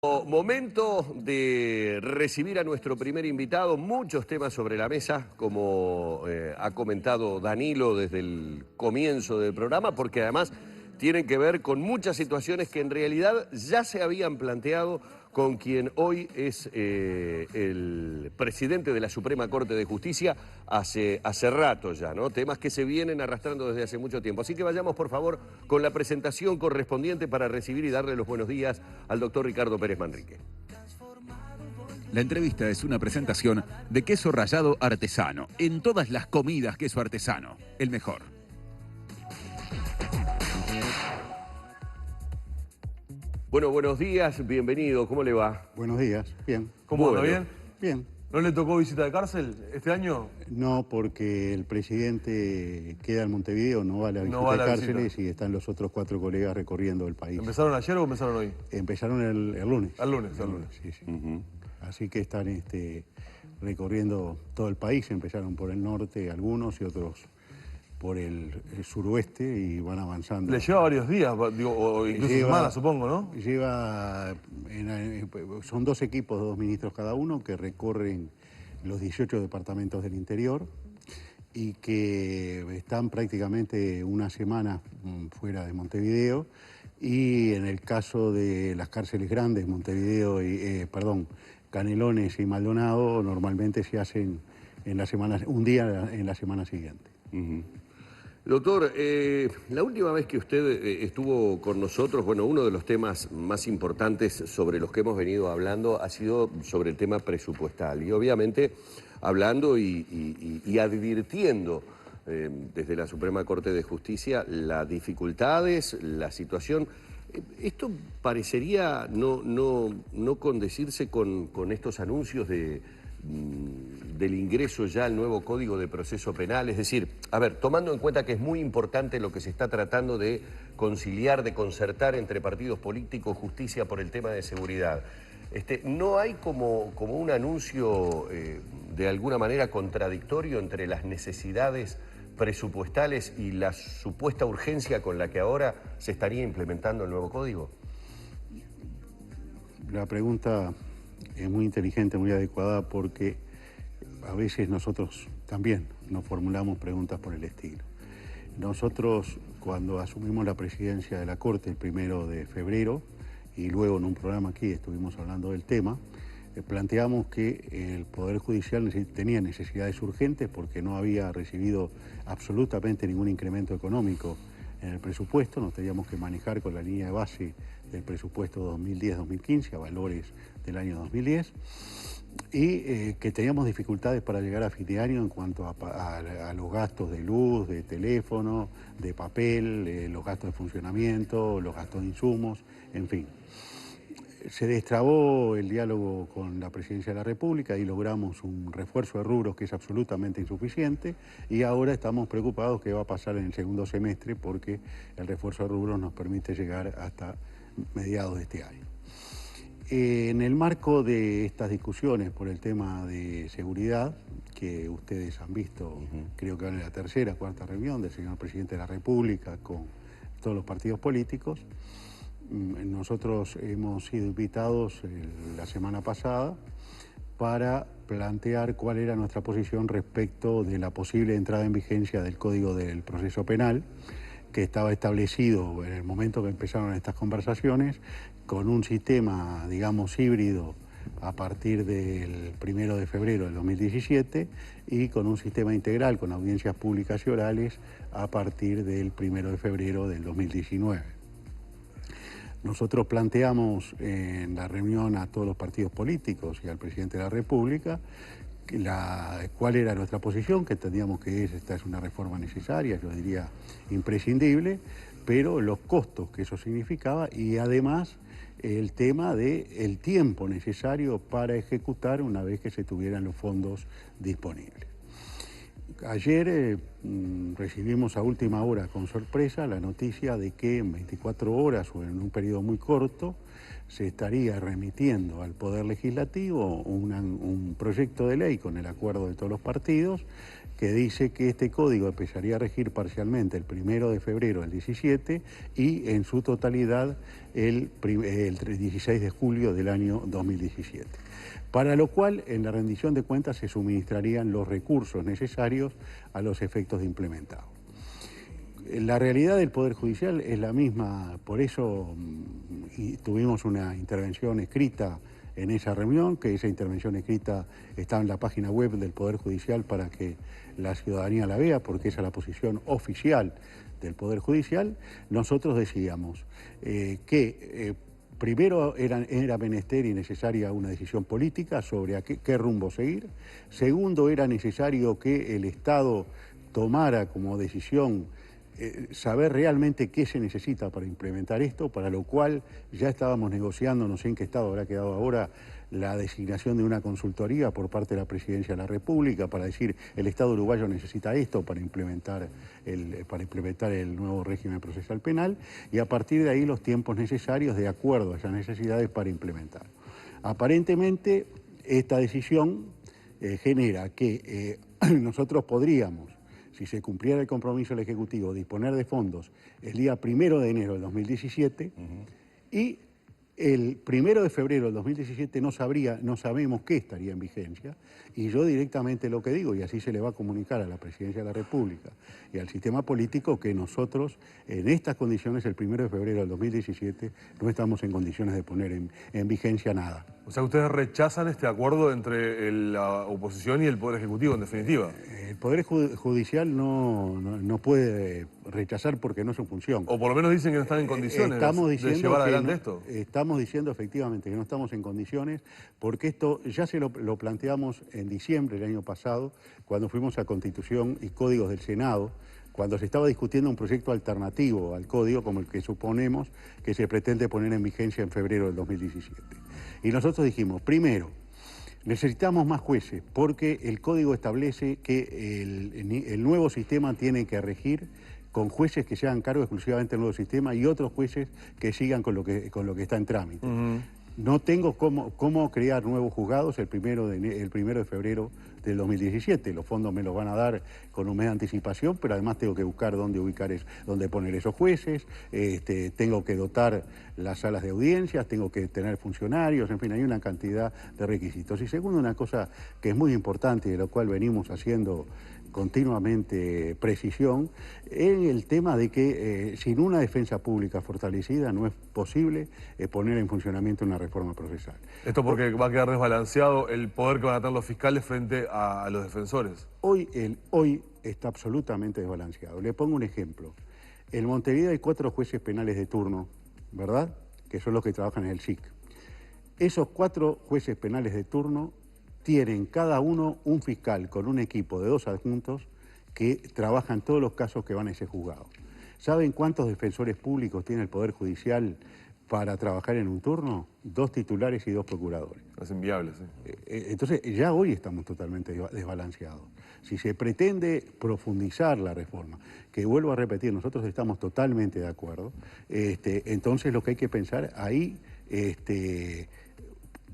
Momento de recibir a nuestro primer invitado, muchos temas sobre la mesa, como ha comentado Danilo desde el comienzo del programa, porque además tienen que ver con muchas situaciones que en realidad ya se habían planteado con quien hoy es el presidente de la Suprema Corte de Justicia hace rato ya, ¿no? Temas que se vienen arrastrando desde hace mucho tiempo. Así que vayamos, por favor, con la presentación correspondiente para recibir y darle los buenos días al doctor Ricardo Pérez Manrique. La entrevista es una presentación de queso rallado artesano. En todas las comidas, queso artesano, el mejor. Bueno, buenos días, bienvenido, ¿cómo le va? Buenos días, bien. ¿Cómo anda? Bueno. ¿Bien? Bien. ¿No le tocó visita de cárcel este año? No, porque el presidente queda en Montevideo, no va a la visita No va a la de cárceles visita. y están los otros 4 colegas recorriendo el país. ¿Empezaron ayer o empezaron hoy? Empezaron el lunes. Al lunes. Sí, sí. Así que están recorriendo todo el país, empezaron por el norte algunos y otros por el suroeste y van avanzando. Le lleva varios días, digo, o incluso semanas, supongo, ¿no? Son 2 equipos, 2 ministros cada uno, que recorren los 18 departamentos del interior y que están prácticamente una semana fuera de Montevideo. Y en el caso de las cárceles grandes, Montevideo y, Canelones y Maldonado, normalmente se hacen un día en la semana siguiente. Doctor, la última vez que usted estuvo con nosotros, bueno, uno de los temas más importantes sobre los que hemos venido hablando ha sido sobre el tema presupuestal. Y obviamente hablando y advirtiendo desde la Suprema Corte de Justicia las dificultades, la situación. Esto parecería no condecirse con estos anuncios del ingreso ya al nuevo Código de Proceso Penal. Es decir, a ver, tomando en cuenta que es muy importante lo que se está tratando de conciliar, de concertar entre partidos políticos, justicia por el tema de seguridad, ¿no hay como un anuncio de alguna manera contradictorio entre las necesidades presupuestales y la supuesta urgencia con la que ahora se estaría implementando el nuevo Código? La pregunta es muy inteligente, muy adecuada, porque a veces nosotros también nos formulamos preguntas por el estilo. Nosotros, cuando asumimos la presidencia de la Corte el 1 de febrero, y luego en un programa aquí estuvimos hablando del tema, planteamos que el Poder Judicial tenía necesidades urgentes porque no había recibido absolutamente ningún incremento económico en el presupuesto. Nos teníamos que manejar con la línea de base del presupuesto 2010-2015 a valores del año 2010 y que teníamos dificultades para llegar a fin de año en cuanto a los gastos de luz, de teléfono, de papel, los gastos de funcionamiento, los gastos de insumos, en fin. Se destrabó el diálogo con la Presidencia de la República y logramos un refuerzo de rubros que es absolutamente insuficiente, y ahora estamos preocupados qué va a pasar en el segundo semestre, porque el refuerzo de rubros nos permite llegar hasta mediados de este año. En el marco de estas discusiones por el tema de seguridad, que ustedes han visto, creo que van en la tercera, cuarta reunión del señor Presidente de la República con todos los partidos políticos, nosotros hemos sido invitados la semana pasada para plantear cuál era nuestra posición respecto de la posible entrada en vigencia del Código del Proceso Penal, que estaba establecido en el momento que empezaron estas conversaciones, con un sistema, digamos, híbrido a partir del 1 de febrero del 2017 y con un sistema integral con audiencias públicas y orales a partir del 1 de febrero del 2019. Nosotros planteamos en la reunión a todos los partidos políticos y al presidente de la República cuál era nuestra posición, que entendíamos que esta es una reforma necesaria, yo diría imprescindible, pero los costos que eso significaba y además el tema del tiempo necesario para ejecutar una vez que se tuvieran los fondos disponibles. Ayer recibimos a última hora con sorpresa la noticia de que en 24 horas o en un periodo muy corto se estaría remitiendo al Poder Legislativo un proyecto de ley con el acuerdo de todos los partidos que dice que este código empezaría a regir parcialmente el 1 de febrero del 17 y en su totalidad el 16 de julio del año 2017. Para lo cual, en la rendición de cuentas se suministrarían los recursos necesarios a los efectos de implementado. La realidad del Poder Judicial es la misma, por eso tuvimos una intervención escrita en esa reunión, que esa intervención escrita está en la página web del Poder Judicial para que la ciudadanía la vea, porque esa es la posición oficial del Poder Judicial. Nosotros decíamos que primero era menester y necesaria una decisión política sobre a qué rumbo seguir. Segundo, era necesario que el Estado tomara como decisión saber realmente qué se necesita para implementar esto, para lo cual ya estábamos negociando, no sé en qué estado habrá quedado ahora, la designación de una consultoría por parte de la Presidencia de la República para decir el Estado uruguayo necesita esto para implementar el nuevo régimen procesal penal, y a partir de ahí los tiempos necesarios de acuerdo a esas necesidades para implementar. Aparentemente esta decisión genera que nosotros podríamos, si se cumpliera el compromiso del Ejecutivo, disponer de fondos el día 1 de enero del 2017 y el 1 de febrero del 2017 no sabemos qué estaría en vigencia, y yo directamente lo que digo, y así se le va a comunicar a la Presidencia de la República y al sistema político, que nosotros en estas condiciones el 1 de febrero del 2017 no estamos en condiciones de poner en vigencia nada. O sea, ustedes rechazan este acuerdo entre la oposición y el Poder Ejecutivo, en definitiva. El Poder Judicial no puede rechazar porque no es su función. O por lo menos dicen que no están en condiciones de llevar adelante esto. Estamos diciendo efectivamente que no estamos en condiciones, porque esto ya se lo planteamos en diciembre del año pasado, cuando fuimos a Constitución y Códigos del Senado, cuando se estaba discutiendo un proyecto alternativo al código, como el que suponemos que se pretende poner en vigencia en febrero del 2017. Y nosotros dijimos, primero, necesitamos más jueces, porque el código establece que el nuevo sistema tiene que regir con jueces que se hagan cargo exclusivamente del nuevo sistema y otros jueces que sigan con lo que está en trámite. No tengo cómo crear nuevos juzgados el 1 de febrero del 2017. Los fondos me los van a dar con un mes de anticipación, pero además tengo que buscar dónde poner esos jueces, tengo que dotar las salas de audiencias, tengo que tener funcionarios, en fin, hay una cantidad de requisitos. Y segundo, una cosa que es muy importante y de lo cual venimos haciendo continuamente precisión, en el tema de que sin una defensa pública fortalecida no es posible poner en funcionamiento una reforma procesal. Esto porque va a quedar desbalanceado el poder que van a tener los fiscales frente a los defensores. Hoy está absolutamente desbalanceado. Le pongo un ejemplo. En Montevideo hay 4 jueces penales de turno, ¿verdad?, que son los que trabajan en el SIC. Esos 4 jueces penales de turno tienen cada uno un fiscal con un equipo de 2 adjuntos que trabajan todos los casos que van a ese juzgado. ¿Saben cuántos defensores públicos tiene el Poder Judicial para trabajar en un turno? 2 titulares y 2 procuradores. Es inviable, sí. Entonces, ya hoy estamos totalmente desbalanceados. Si se pretende profundizar la reforma, que vuelvo a repetir, nosotros estamos totalmente de acuerdo, entonces lo que hay que pensar ahí,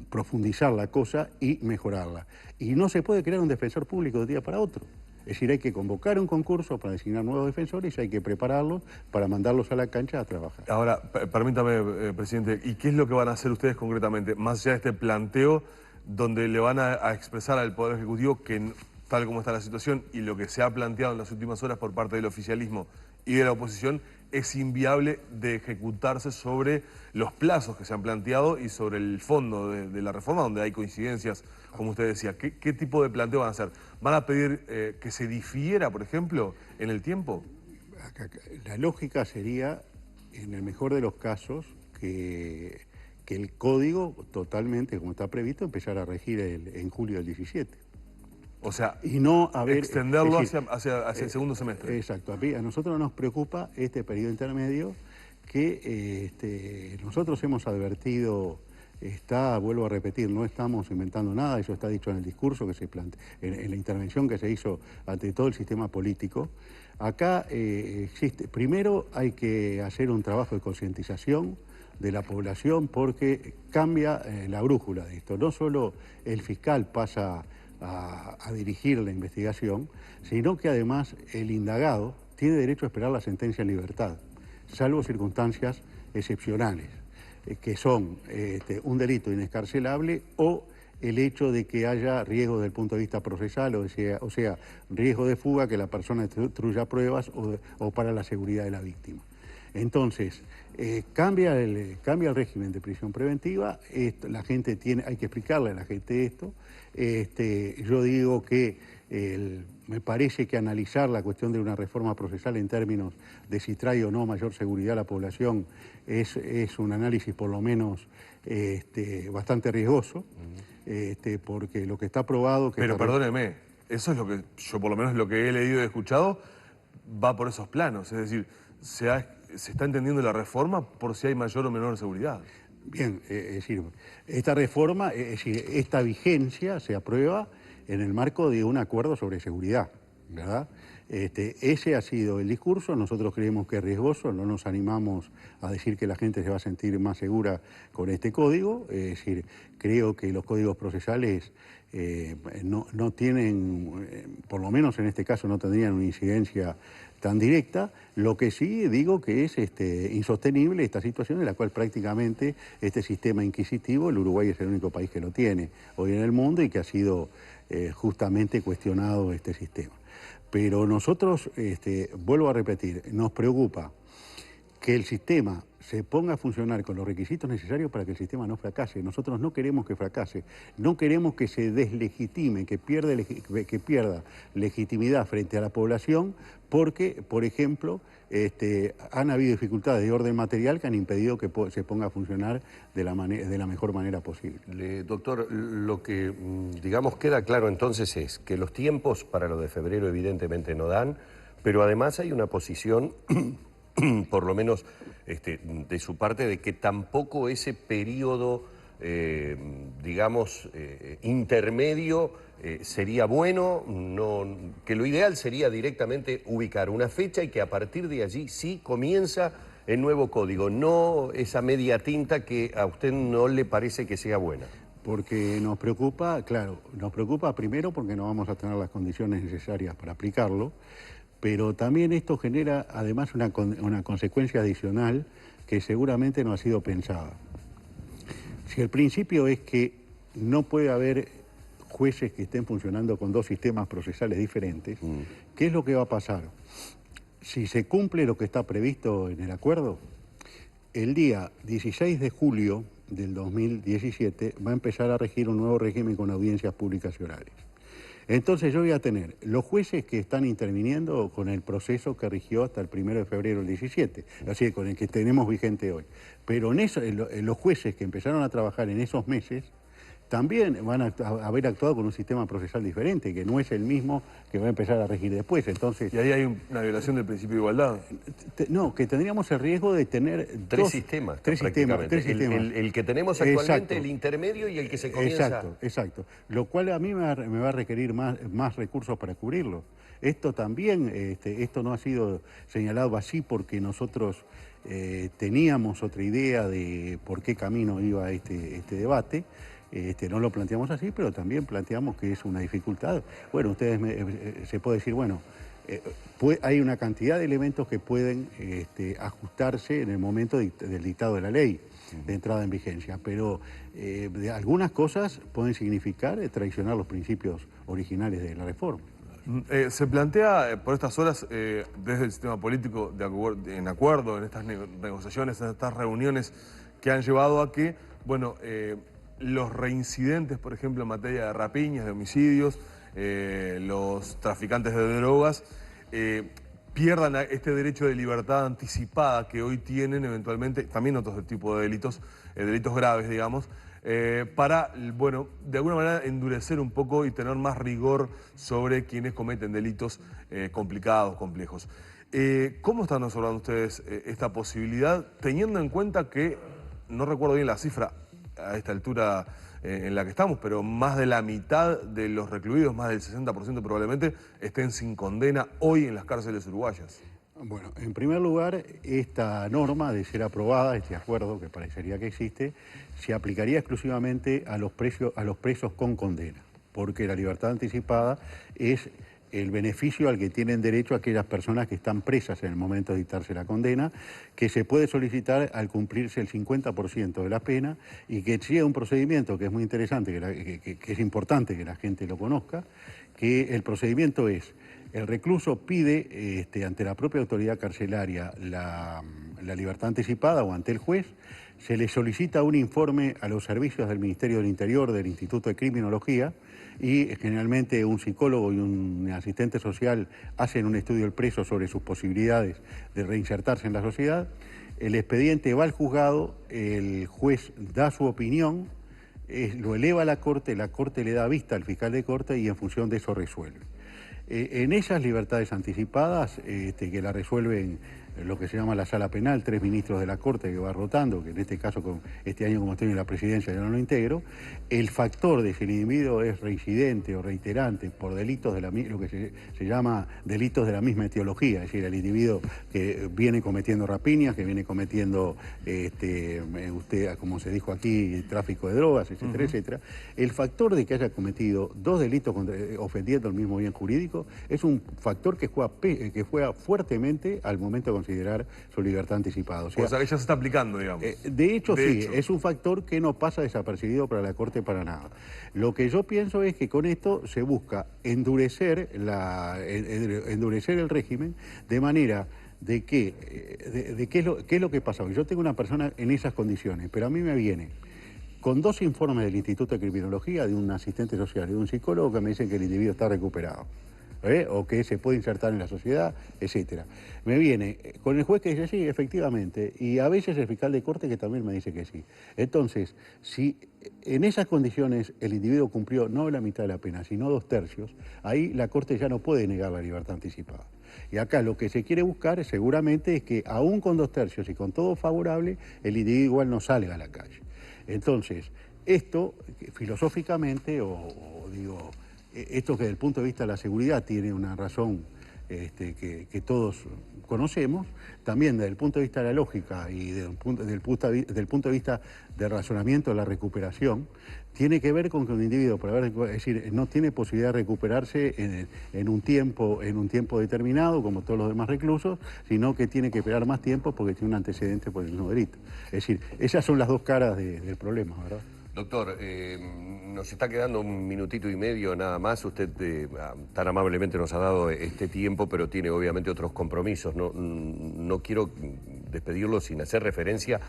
profundizar la cosa y mejorarla. Y no se puede crear un defensor público de un día para otro. Es decir, hay que convocar un concurso para designar nuevos defensores y hay que prepararlos para mandarlos a la cancha a trabajar. Ahora, permítame, presidente, ¿y qué es lo que van a hacer ustedes concretamente? Más allá de este planteo donde le van a expresar al Poder Ejecutivo que, tal como está la situación y lo que se ha planteado en las últimas horas por parte del oficialismo y de la oposición, es inviable de ejecutarse sobre los plazos que se han planteado y sobre el fondo de la reforma, donde hay coincidencias, como usted decía. ¿Qué tipo de planteo van a hacer? ¿Van a pedir que se difiera, por ejemplo, en el tiempo? La lógica sería, en el mejor de los casos, que el código totalmente, como está previsto, empezara a regir en julio del 17. O sea, y no extenderlo hacia el segundo semestre. Exacto. A nosotros nos preocupa este periodo intermedio que nosotros hemos advertido, vuelvo a repetir, no estamos inventando nada, eso está dicho en el discurso que se plantea, en la intervención que se hizo ante todo el sistema político. Acá primero hay que hacer un trabajo de concientización de la población porque cambia la brújula de esto. No solo el fiscal pasa a dirigir la investigación, sino que además el indagado tiene derecho a esperar la sentencia en libertad, salvo circunstancias excepcionales, que son un delito inescarcelable o el hecho de que haya riesgo desde el punto de vista procesal, o sea, riesgo de fuga, que la persona destruya pruebas o para la seguridad de la víctima. Entonces, cambia el régimen de prisión preventiva, la gente hay que explicarle a la gente esto. Yo digo que me parece que analizar la cuestión de una reforma procesal en términos de si trae o no mayor seguridad a la población es un análisis por lo menos bastante riesgoso, porque lo que está probado... Pero perdóneme, eso es lo que yo por lo menos lo que he leído y escuchado va por esos planos, es decir, se está entendiendo la reforma por si hay mayor o menor seguridad. Bien, es decir, esta reforma, es decir, esta vigencia se aprueba en el marco de un acuerdo sobre seguridad, ¿verdad? Ese ha sido el discurso, nosotros creemos que es riesgoso, no nos animamos a decir que la gente se va a sentir más segura con este código, es decir, creo que los códigos procesales no tienen, por lo menos en este caso no tendrían una incidencia tan directa. Lo que sí digo que es insostenible esta situación en la cual prácticamente este sistema inquisitivo, el Uruguay es el único país que lo tiene hoy en el mundo y que ha sido justamente cuestionado este sistema. Pero nosotros, vuelvo a repetir, nos preocupa que el sistema se ponga a funcionar con los requisitos necesarios para que el sistema no fracase. Nosotros no queremos que fracase, no queremos que se deslegitime, que pierda legitimidad frente a la población, porque, por ejemplo, han habido dificultades de orden material que han impedido que se ponga a funcionar de la mejor manera posible. Doctor, lo que, digamos, queda claro entonces es que los tiempos para lo de febrero evidentemente no dan, pero además hay una posición... por lo menos de su parte, de que tampoco ese periodo, digamos, intermedio sería bueno, que lo ideal sería directamente ubicar una fecha y que a partir de allí sí comienza el nuevo código, no esa media tinta que a usted no le parece que sea buena. Porque nos preocupa, claro, nos preocupa primero porque no vamos a tener las condiciones necesarias para aplicarlo, pero también esto genera además una consecuencia adicional que seguramente no ha sido pensada. Si el principio es que no puede haber jueces que estén funcionando con dos sistemas procesales diferentes, ¿qué es lo que va a pasar? Si se cumple lo que está previsto en el acuerdo, el día 16 de julio del 2017 va a empezar a regir un nuevo régimen con audiencias públicas y orales. Entonces yo voy a tener los jueces que están interviniendo con el proceso que rigió hasta el 1 de febrero del 17, así con el que tenemos vigente hoy. Pero los jueces que empezaron a trabajar en esos meses también van a haber actuado con un sistema procesal diferente, que no es el mismo que va a empezar a regir después. Entonces, ¿y ahí hay una violación del principio de igualdad? No, que tendríamos el riesgo de tener tres sistemas. El que tenemos actualmente, exacto, el intermedio y el que se comienza. Exacto. Lo cual a mí me va a requerir más recursos para cubrirlo. Esto también, esto no ha sido señalado así porque nosotros teníamos otra idea de por qué camino iba este debate. No lo planteamos así, pero también planteamos que es una dificultad. Bueno, se puede decir, bueno, hay una cantidad de elementos que pueden ajustarse en el momento del dictado de la ley de entrada en vigencia, pero algunas cosas pueden significar traicionar los principios originales de la reforma. Se plantea por estas horas, desde el sistema político, en acuerdo, en estas negociaciones, en estas reuniones que han llevado a que, bueno, los reincidentes, por ejemplo, en materia de rapiñas, de homicidios, los traficantes de drogas, pierdan este derecho de libertad anticipada que hoy tienen eventualmente, también otros tipos de delitos, delitos graves, digamos, para, bueno, de alguna manera endurecer un poco y tener más rigor sobre quienes cometen delitos complicados, complejos. ¿Cómo están observando ustedes esta posibilidad, teniendo en cuenta que, no recuerdo bien la cifra a esta altura en la que estamos, pero más de la mitad de los recluidos, más del 60% probablemente, estén sin condena hoy en las cárceles uruguayas? Bueno, en primer lugar, esta norma, de ser aprobada, este acuerdo que parecería que existe, se aplicaría exclusivamente a los presos con condena. porque la libertad anticipada es el beneficio al que tienen derecho aquellas personas que están presas en el momento de dictarse la condena, que se puede solicitar al cumplirse el 50% de la pena y que sigue un procedimiento que es muy interesante, que es importante que la gente lo conozca, que el procedimiento es: el recluso pide ante la propia autoridad carcelaria la libertad anticipada o ante el juez, se le solicita un informe a los servicios del Ministerio del Interior, del Instituto de Criminología, y generalmente un psicólogo y un asistente social hacen un estudio del preso sobre sus posibilidades de reinsertarse en la sociedad. El expediente va al juzgado, el juez da su opinión, lo eleva a la corte le da vista al fiscal de corte y en función de eso resuelve. En esas libertades anticipadas, que la resuelven lo que se llama la sala penal, 3 ministros de la Corte que va rotando, que en este caso, este año como estoy en la presidencia yo no lo integro, el factor de si el individuo es reincidente o reiterante por delitos de lo que se llama delitos de la misma etiología, es decir, el individuo que viene cometiendo rapiñas, que viene cometiendo, como se dijo aquí, tráfico de drogas, etcétera, etcétera, el factor de que haya cometido 2 delitos ofendiendo el mismo bien jurídico es un factor que juega fuertemente al momento de considerar su libertad anticipada. O sea, que ya se está aplicando, digamos. De hecho, es un factor que no pasa desapercibido para la Corte para nada. Lo que yo pienso es que con esto se busca endurecer el régimen de manera de que, ¿qué es lo que pasa? Yo tengo una persona en esas condiciones, pero a mí me viene con 2 informes del Instituto de Criminología, de un asistente social y de un psicólogo que me dicen que el individuo está recuperado. O que se puede insertar en la sociedad, etcétera. Me viene con el juez que dice sí, efectivamente, y a veces el fiscal de corte que también me dice que sí. Entonces, si en esas condiciones el individuo cumplió no la mitad de la pena, sino 2/3, ahí la Corte ya no puede negar la libertad anticipada. Y acá lo que se quiere buscar seguramente es que aún con 2/3 y con todo favorable, el individuo igual no salga a la calle. Entonces, esto filosóficamente esto que desde el punto de vista de la seguridad tiene una razón que todos conocemos, también desde el punto de vista de la lógica y desde el punto de vista del razonamiento de la recuperación, tiene que ver con que un individuo, es decir, no tiene posibilidad de recuperarse en un tiempo determinado, como todos los demás reclusos, sino que tiene que esperar más tiempo porque tiene un antecedente por el mismo delito. Es decir, esas son las 2 caras del problema, ¿verdad? Doctor, nos está quedando un minutito y medio nada más. Usted tan amablemente nos ha dado este tiempo, pero tiene obviamente otros compromisos. No quiero despedirlo sin hacer referencia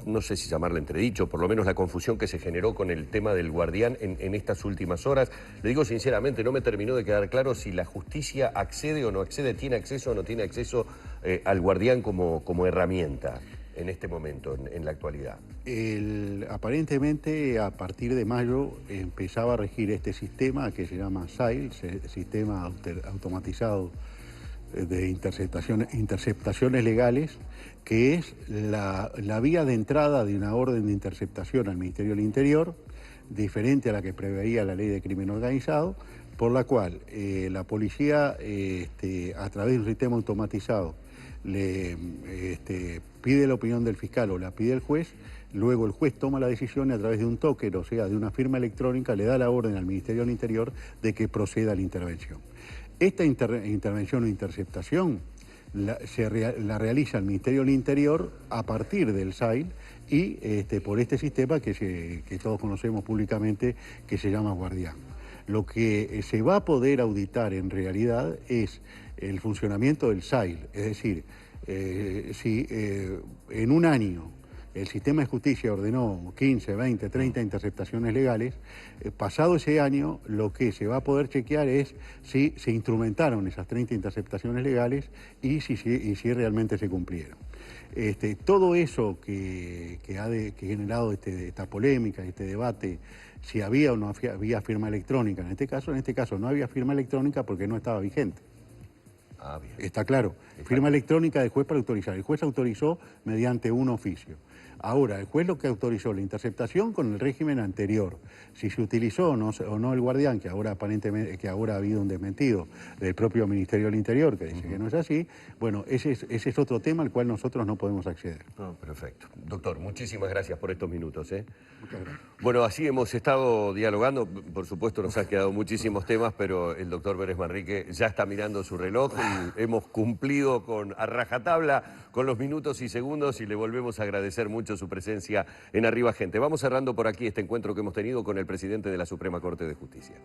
no sé si llamarle entredicho, por lo menos la confusión que se generó con el tema del guardián en estas últimas horas. Le digo sinceramente, no me terminó de quedar claro si la justicia accede o no accede, tiene acceso o no tiene acceso al guardián como herramienta en este momento, en la actualidad. Aparentemente, a partir de mayo, empezaba a regir este sistema que se llama SAIL, Sistema Automatizado de Interceptaciones Legales, que es la vía de entrada de una orden de interceptación al Ministerio del Interior, diferente a la que preveía la Ley de Crimen Organizado, por la cual la policía, a través de un sistema automatizado, pide la opinión del fiscal o la pide el juez, luego el juez toma la decisión y a través de un token, o sea, de una firma electrónica, le da la orden al Ministerio del Interior de que proceda a la intervención. Esta intervención o interceptación la realiza el Ministerio del Interior a partir del SAIL y por este sistema que todos conocemos públicamente, que se llama Guardián. Lo que se va a poder auditar en realidad es el funcionamiento del SAIL, es decir, si en un año el sistema de justicia ordenó 15, 20, 30 interceptaciones legales, pasado ese año lo que se va a poder chequear es si se instrumentaron esas 30 interceptaciones legales y si realmente se cumplieron. Todo eso que ha generado esta polémica, este debate, si había o no había firma electrónica, en este caso no había firma electrónica porque no estaba vigente. Ah, bien. Está claro. Firma electrónica del juez para autorizar. El juez autorizó mediante un oficio. Ahora, el juez lo que autorizó la interceptación con el régimen anterior. Si se utilizó o no el guardián, que ahora aparentemente ha habido un desmentido del propio Ministerio del Interior, que dice que no es así, bueno, ese es otro tema al cual nosotros no podemos acceder. Perfecto. Doctor, muchísimas gracias por estos minutos. Muchas gracias. Bueno, así hemos estado dialogando. Por supuesto, nos han quedado muchísimos temas, pero el doctor Pérez Manrique ya está mirando su reloj y hemos cumplido a rajatabla con los minutos y segundos y le volvemos a agradecer mucho su presencia en Arriba Gente. Vamos cerrando por aquí este encuentro que hemos tenido con el presidente de la Suprema Corte de Justicia.